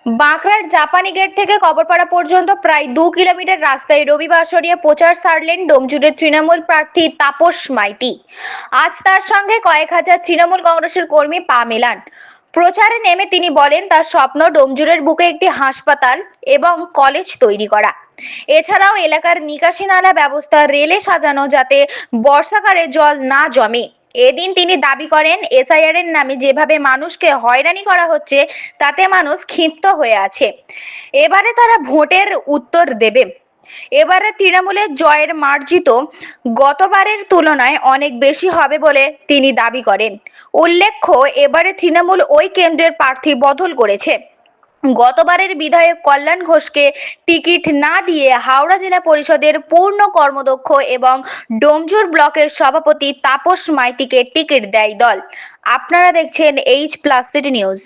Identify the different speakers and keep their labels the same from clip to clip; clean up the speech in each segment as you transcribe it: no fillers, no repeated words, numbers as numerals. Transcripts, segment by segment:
Speaker 1: বাঁকড়ার জাপানি গেট থেকে কবরপাড়া পর্যন্ত প্রায় 2 কিলোমিটার রাস্তায় রবিবার সরিয়ে প্রচার সারলেন ডোমজুড়ের তৃণমূল প্রার্থী তাপস মাইতি। আজ তার সঙ্গে কয়েক হাজার তৃণমূল কংগ্রেসের কর্মী পা মেলান। প্রচারে নেমে তিনি বলেন তার স্বপ্ন ডোমজুড়ের বুকে একটি হাসপাতাল এবং কলেজ তৈরি করা। এছাড়াও এলাকার নিকাশি নালা ব্যবস্থা রেলে সাজানো, যাতে বর্ষাকালে জল না জমে। এদিন তিনি দাবি করেন এসআইআর এর নামে যেভাবে মানুষকে হয়রানি করা হচ্ছে তাতে মানুষ ক্ষিপ্ত হয়ে আছে। এবারে তারা ভোটের উত্তর দেবে। এবারে তৃণমূলের জয়ের মার্জিত গতবারের তুলনায় অনেক বেশি হবে বলে তিনি দাবি করেন। উল্লেখ্য, এবারে তৃণমূল ওই কেন্দ্রের প্রার্থী বদল করেছে। গতবারের বিধায়ক কল্যাণ ঘোষকে টিকিট না দিয়ে হাওড়া জেলা পরিষদের পূর্ণ কর্মদক্ষ এবং ডোমজুড় ব্লকের সভাপতি তাপস মাইতিকে টিকিট দেয় দল। আপনারা দেখছেন H+ সিটি নিউজ।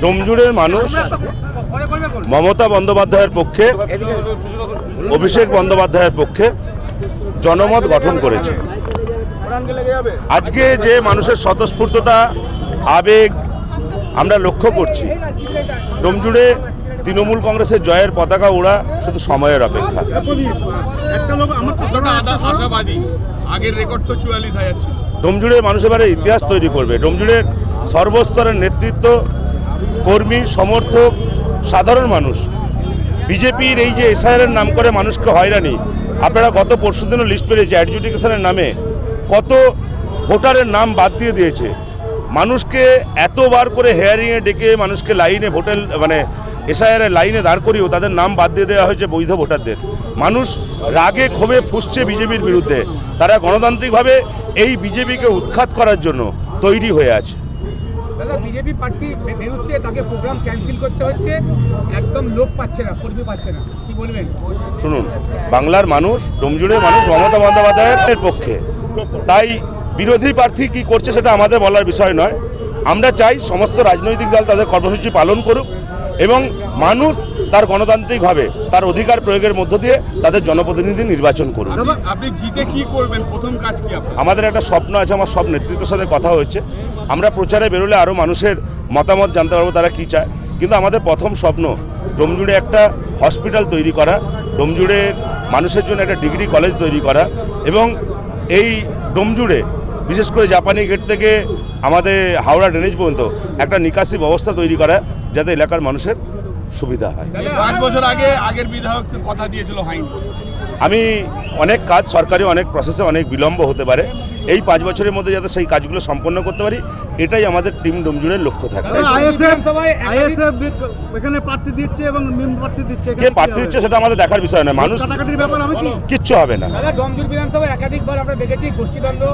Speaker 2: ডোমজুড়ের মানুষ মমতা বন্দ্যোপাধ্যায়ের পক্ষে, অভিষেক বন্দ্যোপাধ্যায়ের পক্ষে জনমত গঠন করেছে। আজকে যে মানুষের স্বতঃস্ফূর্ততা, আবেগ আমরা লক্ষ্য করছি, ডোমজুড়ে তৃণমূল কংগ্রেসের জয়ের পতাকা ওড়া শুধু সময়ের অপেক্ষা। ডোমজুড়ের মানুষ এবারে ইতিহাস তৈরি করবে। ডোমজুড়ের সর্বস্তরের নেতৃত্ব, কর্মী, সমর্থক, সাধারণ মানুষ বিজেপির এই যে এসআইআর নাম করে মানুষকে হয়রানি, আপনারা গত পরশুদিনও লিস্ট পেয়েছে অ্যাডজুডিকেশনের নামে কত ভোটারের নাম বাদ দিয়ে দিয়েছে। মানুষকে এতবার করে হেয়ারিংয়ে ডেকে মানুষকে লাইনে ভোটের এসআইআর লাইনে দাঁড় করিয়েও তাদের নাম বাদ দিয়ে দেওয়া হয়েছে বৈধ ভোটারদের। মানুষ রাগে ক্ষোভে ফুঁসছে বিজেপির বিরুদ্ধে। তারা গণতান্ত্রিকভাবে এই বিজেপিকে উৎখাত করার জন্য তৈরি হয়ে আছে।
Speaker 3: বিজেপি প্রার্থী বেরোচ্ছে, তাকে প্রোগ্রাম ক্যান্সেল করতে হচ্ছে, একদম লোক পাচ্ছে না, কর্মী পাচ্ছে না, কি বলবেন?
Speaker 2: শুনুন, বাংলার মানুষ, ডোমজুড়ের মানুষ মমতা বন্দ্যোপাধ্যায়ের পক্ষে। তাই বিরোধী প্রার্থী কি করছে সেটা আমাদের বলার বিষয় নয়। আমরা চাই সমস্ত রাজনৈতিক দল তাদের কর্মসূচি পালন করুক এবং মানুষ তার গণতান্ত্রিকভাবে তার অধিকার প্রয়োগের মধ্য দিয়ে তাদের জনপ্রতিনিধি নির্বাচন করুন।
Speaker 3: আপনি জিতে কি করবেন? প্রথম কাজ কি আপনার?
Speaker 2: আমাদের একটা স্বপ্ন আছে, আমার সব নেতৃত্বের সাথে কথা হয়েছে। আমরা প্রচারে বেরোলে আরও মানুষের মতামত জানতে পারবো তারা কী চায়। কিন্তু আমাদের প্রথম স্বপ্ন ডোমজুড়ে একটা হসপিটাল তৈরি করা, ডোমজুড়ের মানুষের জন্য একটা ডিগ্রি কলেজ তৈরি করা এবং এই ডোমজুড়ে বিশেষ করে জাপানি গেট থেকে আমাদের হাওড়া ড্রেনেজ পর্যন্ত একটা নিকাশি ব্যবস্থা তৈরি করা যাতে এলাকার মানুষের সুবিধা হয়।
Speaker 4: 5 বছর আগে আগের বিধায়ক কথা দিয়েছিল হয়নি।
Speaker 2: আমি অনেক কাজ সরকারি অনেক প্রসেসে অনেক বিলম্ব হতে পারে, এই 5 বছরের মধ্যে যাতে সেই কাজগুলো সম্পন্ন করতে পারি এটাই আমাদের টিম ডোমজুড়ের লক্ষ্য থাকে।
Speaker 5: আইএসএফ এখানে প্রার্থী দিচ্ছে এবং মিম প্রার্থী দিচ্ছে,
Speaker 2: কে প্রার্থী দিচ্ছে সেটা আমাদের দেখার বিষয় নয়, মানুষ
Speaker 5: কাটাকাটির ব্যাপার হবে কি?
Speaker 2: কিচ্ছু হবে না।
Speaker 3: দাদা ডোমজুড় বিধানসভায় একাধিকবার আমরা দেখেছি গোষ্ঠীদ্বন্দ্ব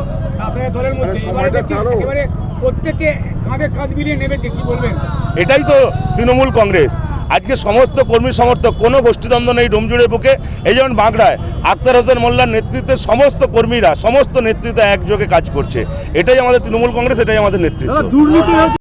Speaker 3: আপনাদের দলের মধ্যে, এবারে দেখছি একেবারে প্রত্যেকে কাঁধে কাঁধ মিলিয়ে নেমেছে, কি বলবেন?
Speaker 2: এটাই তো তৃণমূল কংগ্রেস। আজকে সমস্ত কর্মী সমর্থক, কোনো গোষ্ঠীদ্বন্দ্ব নেই ডোমজুড়ের বুকে। এই যেমন বাঁকড়ায় আক্তার হোসেন মোল্লার নেতৃত্বে সমস্ত কর্মীরা সমস্ত নেতৃত্ব একযোগে কাজ করছে, এটাই আমাদের তৃণমূল কংগ্রেস, এটাই আমাদের নেতৃত্ব।
Speaker 5: দুর্নীতি